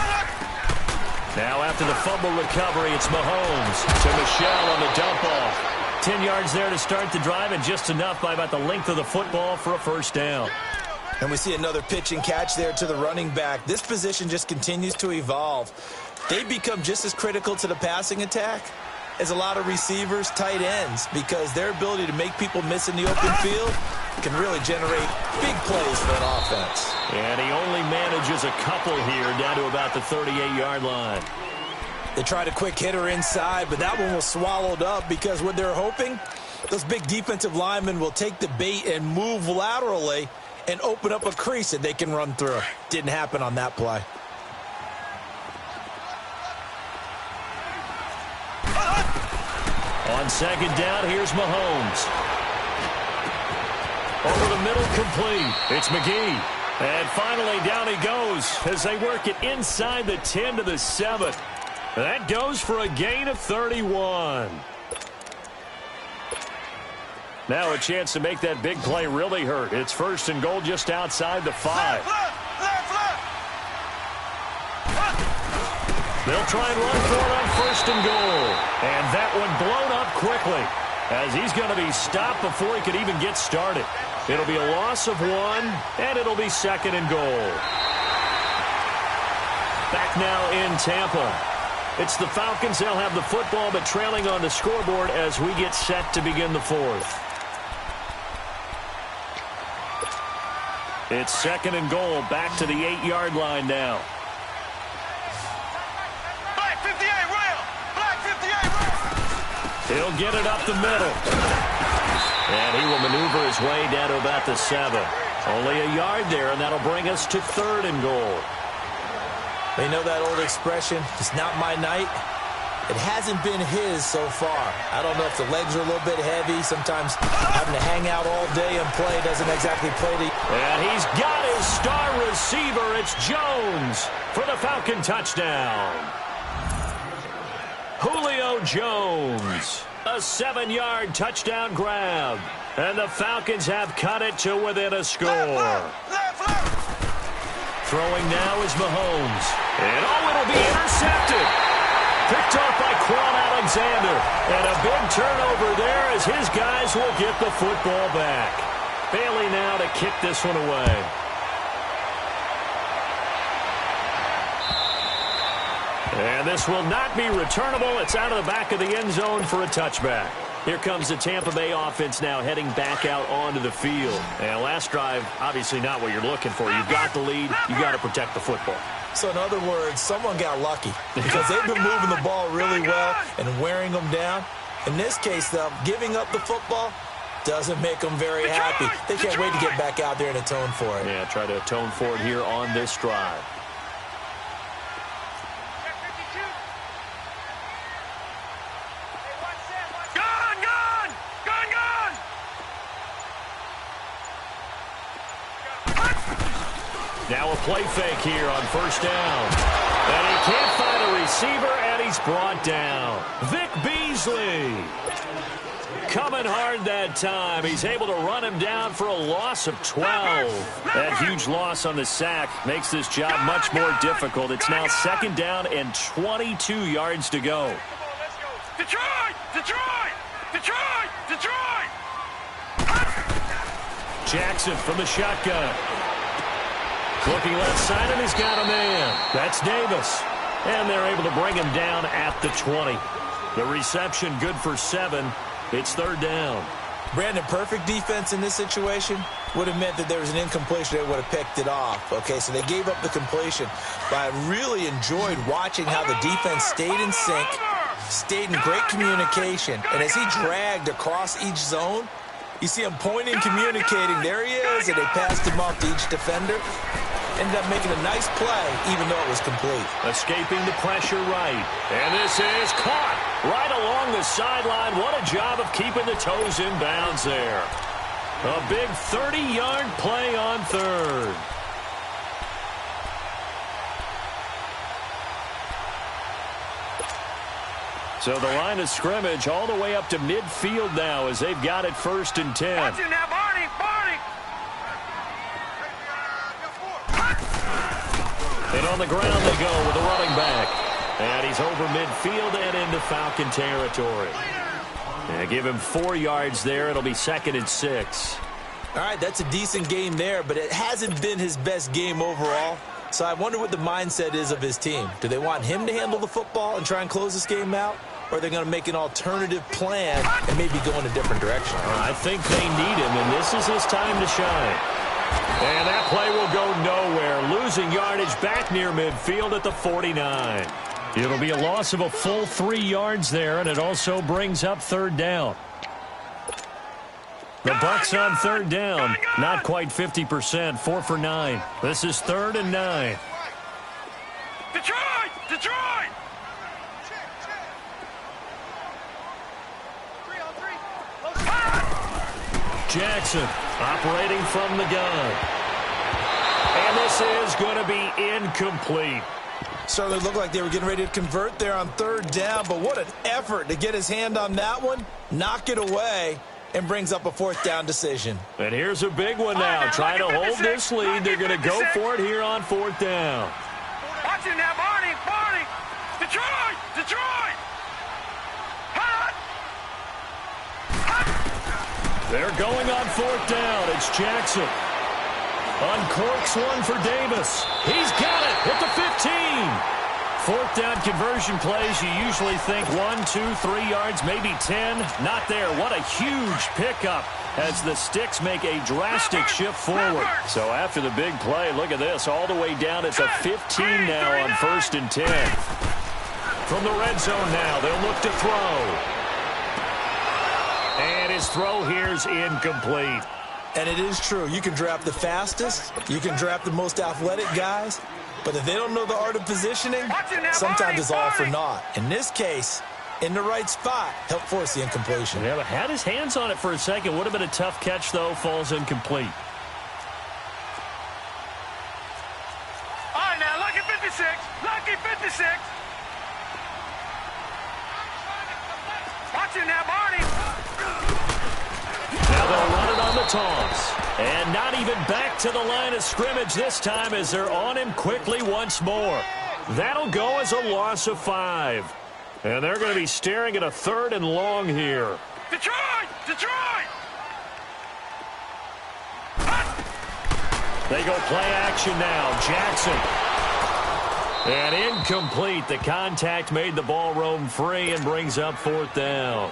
Now after the fumble recovery, it's Mahomes to Michel on the dump off. 10 yards there to start the drive, and just enough by about the length of the football for a first down. And we see another pitch and catch there to the running back. This position just continues to evolve. They become just as critical to the passing attack as a lot of receivers, tight ends, because their ability to make people miss in the open field can really generate big plays for an offense. And he only manages a couple here down to about the 38-yard line. They tried a quick hitter inside, but that one was swallowed up because what they're hoping, those big defensive linemen will take the bait and move laterally and open up a crease that they can run through. Didn't happen on that play. On second down, here's Mahomes. Over the middle, complete. It's McGee. And finally, down he goes as they work it inside the 10 to the 7. That goes for a gain of 31. Now a chance to make that big play really hurt. It's first and goal just outside the 5. They'll try and run for it on first and goal. And that one blown up quickly as he's going to be stopped before he could even get started. It'll be a loss of 1, and it'll be second and goal. Back now in Tampa. It's the Falcons. They'll have the football, but trailing on the scoreboard as we get set to begin the 4th. It's second and goal, back to the 8-yard line now. Black 58, rail! Black 58, rail! He'll get it up the middle. And he will maneuver his way down to about the 7. Only a yard there, and that'll bring us to third and goal. They know that old expression, it's not my night. It hasn't been his so far. I don't know if the legs are a little bit heavy. Sometimes having to hang out all day and play doesn't exactly play to... And he's got his star receiver. It's Jones for the Falcon touchdown. Julio Jones. A 7-yard touchdown grab. And the Falcons have cut it to within a score. Throwing now is Mahomes. And it'll be intercepted. Picked off by Quan Alexander. And a big turnover there as his guys will get the football back. Bailey now to kick this one away. And this will not be returnable. It's out of the back of the end zone for a touchback. Here comes the Tampa Bay offense now heading back out onto the field. And last drive, obviously not what you're looking for. You've got the lead. You've got to protect the football. So in other words, someone got lucky because they've been moving the ball really well and wearing them down. In this case, though, giving up the football doesn't make them very happy. They can't wait to get back out there and atone for it. Yeah, try to atone for it here on this drive. Now a play fake here on first down. And he can't find a receiver, and he's brought down. Vic Beasley. Coming hard that time. He's able to run him down for a loss of 12. That huge loss on the sack makes this job much more difficult. It's now second down and 22 yards to go. Detroit! Detroit! Detroit! Detroit! Jackson from the shotgun. Looking left side, and he's got a man. That's Davis. And they're able to bring him down at the 20. The reception good for 7. It's third down. Brandon, perfect defense in this situation would have meant that there was an incompletion. They would have picked it off. Okay, so they gave up the completion. But I really enjoyed watching how the defense stayed in sync, stayed in great communication. And as he dragged across each zone, you see him pointing, communicating. There he is, and they passed him off to each defender. Ended up making a nice play, even though it was complete. Escaping the pressure right. And this is caught right along the sideline. What a job of keeping the toes in bounds there. A big 30-yard play on third. So the line of scrimmage all the way up to midfield now as they've got it 1st and 10. Watch it now, Barney, Barney. And on the ground they go with a running back. And he's over midfield and into Falcon territory. And give him 4 yards there. It'll be 2nd and 6. All right, that's a decent game there, but it hasn't been his best game overall. So I wonder what the mindset is of his team. Do they want him to handle the football and try and close this game out? Or are they going to make an alternative plan and maybe go in a different direction? I think they need him, and this is his time to shine. And that play will go nowhere. Losing yardage back near midfield at the 49. It'll be a loss of a full 3 yards there, and it also brings up 3rd down. The Bucs on 3rd down. Not quite 50%. 4 for 9. This is 3rd and 9. Detroit! Detroit! Jackson operating from the gun. And this is going to be incomplete. Certainly looked like they were getting ready to convert there on 3rd down, but what an effort to get his hand on that one, knock it away, and brings up a 4th down decision. And here's a big one now. Trying to hold this lead. They're going to go for it here on 4th down. Watch it now, Barney, Barney. Detroit! Detroit! Hot! They're going on 4th down. It's Jackson. Uncorks one for Davis. He's got it at the 15. 4th down conversion plays, you usually think 1, 2, 3 yards, maybe 10. Not there. What a huge pickup as the Sticks make a drastic shift forward. So after the big play, look at this. All the way down. It's a 15 now on 1st and 10. From the red zone now, they'll look to throw. And his throw here's incomplete. And it is true. You can draft the fastest. You can draft the most athletic guys. But if they don't know the art of positioning, sometimes it's all for naught. In this case, in the right spot, helped force the incompletion. Yeah, but had his hands on it for a second. Would have been a tough catch, though. Falls incomplete. All right, now, lucky 56. Lucky 56. Watch it now, Barney. Now they'll run it on the toss. And not even back to the line of scrimmage this time as they're on him quickly once more. That'll go as a loss of 5. And they're going to be staring at a 3rd and long here. Detroit! Detroit! They go play action now. Jackson. And incomplete. The contact made the ball roam free and brings up 4th down.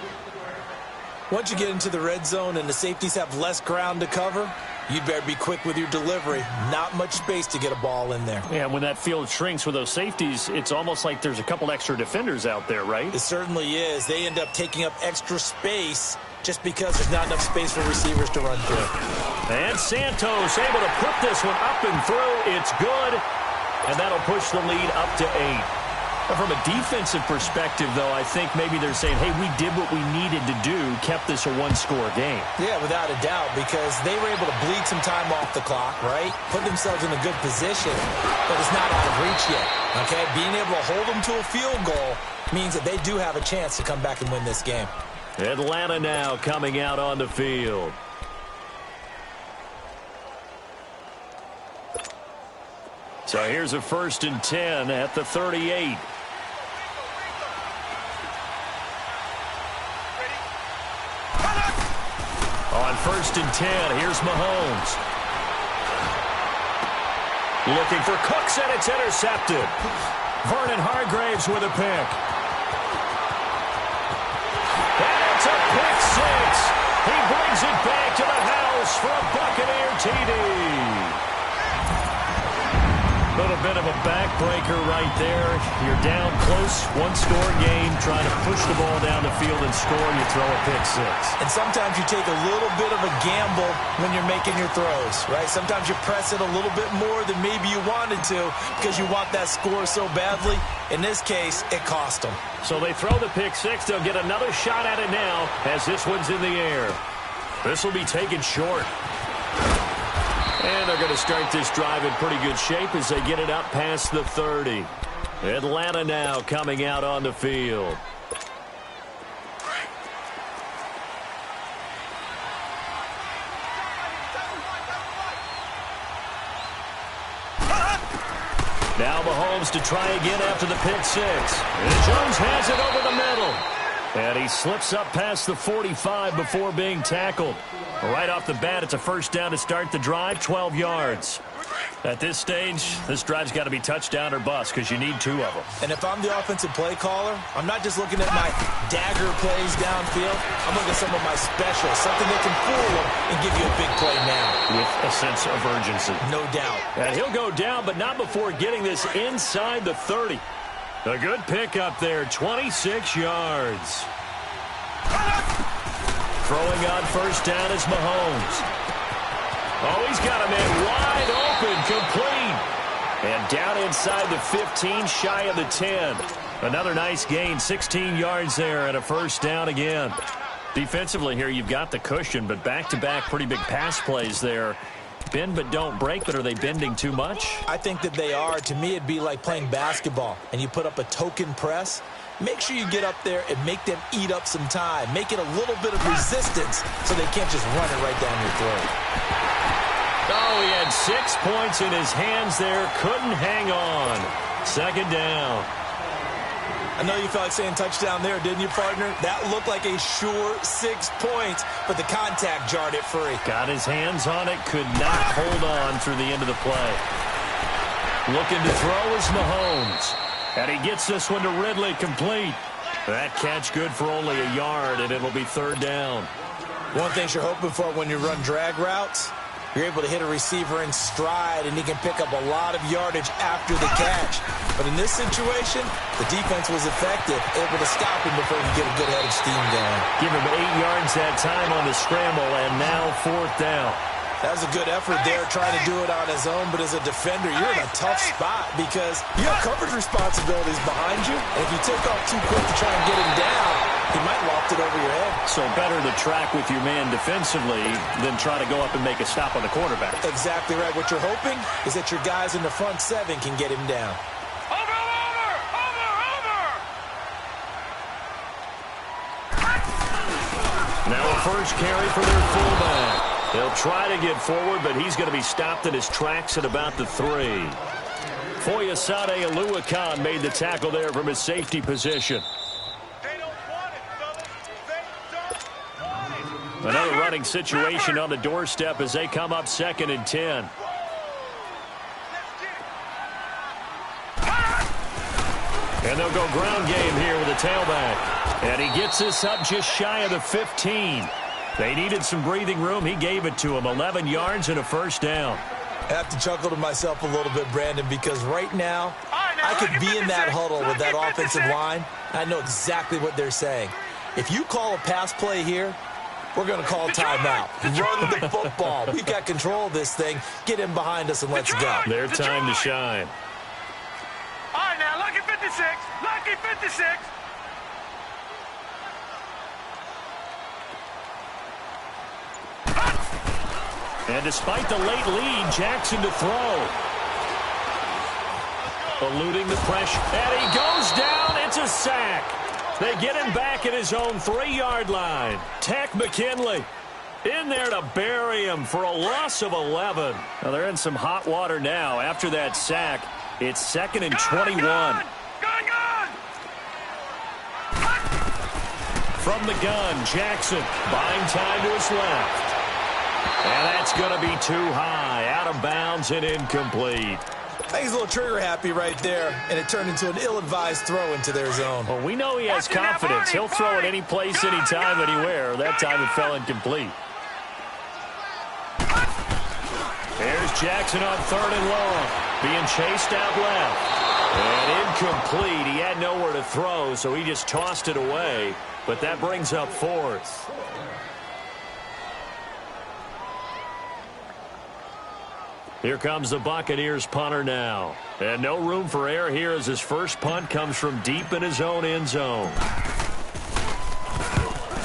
Once you get into the red zone and the safeties have less ground to cover, you'd better be quick with your delivery. Not much space to get a ball in there. Yeah, when that field shrinks with those safeties, it's almost like there's a couple extra defenders out there, right? It certainly is. They end up taking up extra space just because there's not enough space for receivers to run through. And Santos able to put this one up and through. It's good. And that'll push the lead up to 8. From a defensive perspective, though, I think maybe they're saying, hey, we did what we needed to do, kept this a one-score game. Yeah, without a doubt, because they were able to bleed some time off the clock, right? Put themselves in a good position, but it's not out of reach yet, okay? Being able to hold them to a field goal means that they do have a chance to come back and win this game. Atlanta now coming out on the field. So here's a 1st and 10 at the 38. On 1st and 10, here's Mahomes. Looking for Cooks, and it's intercepted. Vernon Hargraves with a pick. And it's a pick 6. He brings Throws it back to the house for a Buccaneer TD. A little bit of a backbreaker right there. You're down close, one-score game, trying to push the ball down the field and score. You throw a pick six. And sometimes you take a little bit of a gamble when you're making your throws, right? Sometimes you press it a little bit more than maybe you wanted to because you want that score so badly. In this case, it cost them. So they throw the pick six. They'll get another shot at it now as this one's in the air. This will be taken short. And they're going to start this drive in pretty good shape as they get it up past the 30. Atlanta now coming out on the field. Now Mahomes to try again after the pick six. And Jones has it over the middle. And he slips up past the 45 before being tackled. Right off the bat, it's a first down to start the drive, 12 yards. At this stage, this drive's got to be touchdown or bust because you need two of them. And if I'm the offensive play caller, I'm not just looking at my dagger plays downfield. I'm looking at some of my specials, something that can fool them and give you a big play now. With a sense of urgency. No doubt. And he'll go down, but not before getting this inside the 30. A good pickup there, 26 yards. Throwing on first down is Mahomes. Oh, he's got a man wide open, complete. And down inside the 15, shy of the 10. Another nice gain, 16 yards there and a first down again. Defensively here, you've got the cushion, but back-to-back pretty big pass plays there. Bend but don't break, but are they bending too much? I think that they are. To me, it'd be like playing basketball, and you put up a token press. Make sure you get up there and make them eat up some time. Make it a little bit of resistance so they can't just run it right down your throat. Oh, he had 6 points in his hands there. Couldn't hang on. Second down. I know you felt like saying touchdown there, didn't you, partner? That looked like a sure 6 points, but the contact jarred it free. Got his hands on it, could not hold on through the end of the play. Looking to throw is Mahomes. And he gets this one to Ridley, complete. That catch good for only a yard, and it'll be third down. One thing you're hoping for when you run drag routes, you're able to hit a receiver in stride, and he can pick up a lot of yardage after the catch. But in this situation, the defense was effective, able to stop him before he could get a good head of steam going. Give him 8 yards that time on the scramble, and now fourth down. That was a good effort there, trying to do it on his own. But as a defender, you're in a tough spot because you have coverage responsibilities behind you. And if you take off too quick to try and get him down, he might loft it over your head. So better to track with your man defensively than try to go up and make a stop on the quarterback. Exactly right. What you're hoping is that your guys in the front seven can get him down. Now a first carry for their fullback. They'll try to get forward, but he's going to be stopped in his tracks at about the 3. Foyesade Oluwakan made the tackle there from his safety position. Another running situation on the doorstep as they come up 2nd and 10. And they'll go ground game here with a tailback. And he gets this up just shy of the 15. They needed some breathing room. He gave it to him. 11 yards and a first down. I have to chuckle to myself a little bit, Brandon, because right now I could be in that huddle with that offensive line. I know exactly what they're saying. If you call a pass play here, we're going to call timeout. Run the football. We've got control of this thing. Get him behind us and let's go. Their time to shine. All right, now, lucky 56. Lucky 56. And despite the late lead, Jackson to throw. Eluding the pressure. And he goes down. It's a sack. They get him back at his own 3-yard line. Tack McKinley in there to bury him for a loss of 11. Now they're in some hot water now. After that sack, it's 2nd and 21. Gun! From the gun, Jackson buying time to his left. And that's going to be too high, out of bounds and incomplete. I think he's a little trigger happy right there, and it turned into an ill-advised throw into their zone. Well, we know he has confidence. He'll throw it any place, anytime, anywhere. That time it fell incomplete. Here's Jackson on 3rd and long. Being chased out left. And incomplete. He had nowhere to throw, so he just tossed it away. But that brings up 4th. Here comes the Buccaneers punter now. And no room for error here as his first punt comes from deep in his own end zone.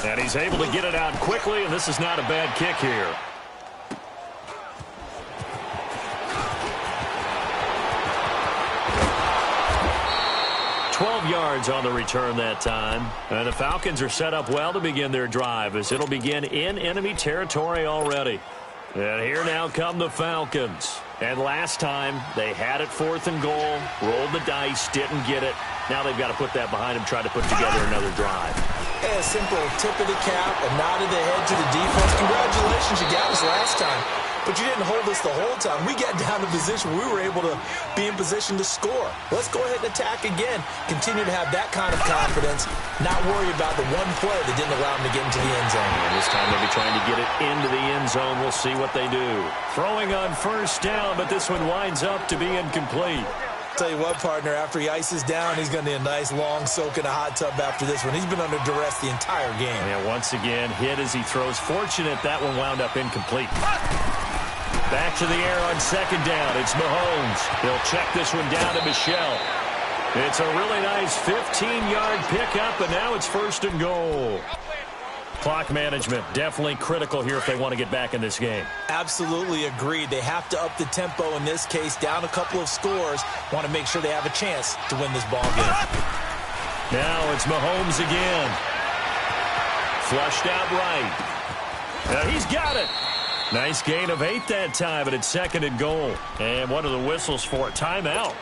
And he's able to get it out quickly, and this is not a bad kick here. Yards on the return that time. And the Falcons are set up well to begin their drive as it'll begin in enemy territory already. And here now come the Falcons. And last time they had it 4th and goal, rolled the dice, didn't get it. Now they've got to put that behind them, try to put together another drive. A simple tip of the cap, a nod of the head to the defense. Congratulations, you got us last time. But you didn't hold us the whole time. We got down to position. We were able to be in position to score. Let's go ahead and attack again. Continue to have that kind of confidence. Not worry about the one play that didn't allow them to get into the end zone. And this time they'll be trying to get it into the end zone. We'll see what they do. Throwing on 1st down, but this one winds up to be incomplete. Tell you what, partner, after he ices down, he's going to need a nice long soak in a hot tub after this one. He's been under duress the entire game. And once again, hit as he throws. Fortunate that one wound up incomplete. Back to the air on 2nd down. It's Mahomes. He'll check this one down to Michelle. It's a really nice 15-yard pickup, and now it's 1st and goal. Clock management definitely critical here if they want to get back in this game. Absolutely agreed. They have to up the tempo in this case, down a couple of scores. Want to make sure they have a chance to win this ball game. Now it's Mahomes again. Flushed out right. He's got it. Nice gain of 8 that time, but it's 2nd and goal. And what are the whistles for? Timeout.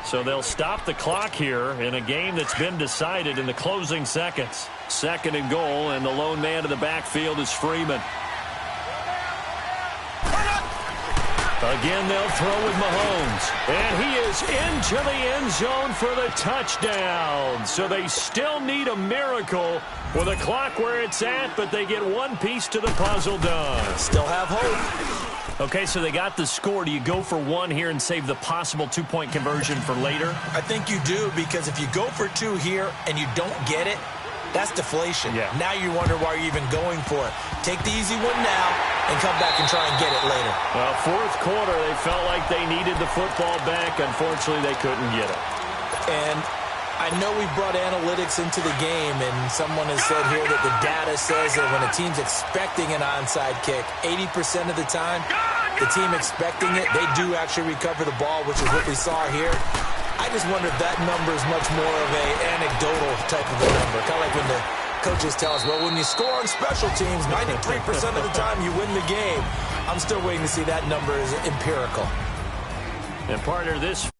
So they'll stop the clock here in a game that's been decided in the closing seconds. 2nd and goal, and the lone man in the backfield is Freeman. Again, they'll throw with Mahomes. And he is into the end zone for the touchdown. So they still need a miracle with a clock where it's at, but they get one piece to the puzzle done. Still have hope. Okay, so they got the score. Do you go for 1 here and save the possible 2-point conversion for later? I think you do, because if you go for 2 here and you don't get it, that's deflation. Yeah. Now you wonder why you're even going for it. Take the easy one now and come back and try and get it later. Well, 4th quarter, they felt like they needed the football back. Unfortunately, they couldn't get it. And I know we brought analytics into the game, and someone has said here that the data says that when a team's expecting an onside kick, 80% of the time, the team expecting it, they do actually recover the ball, which is what we saw here. I just wonder if that number is much more of an anecdotal type of a number. Kind of like when the coaches tell us, well, when you score on special teams, 93% of the time you win the game. I'm still waiting to see that number is empirical. And partner, this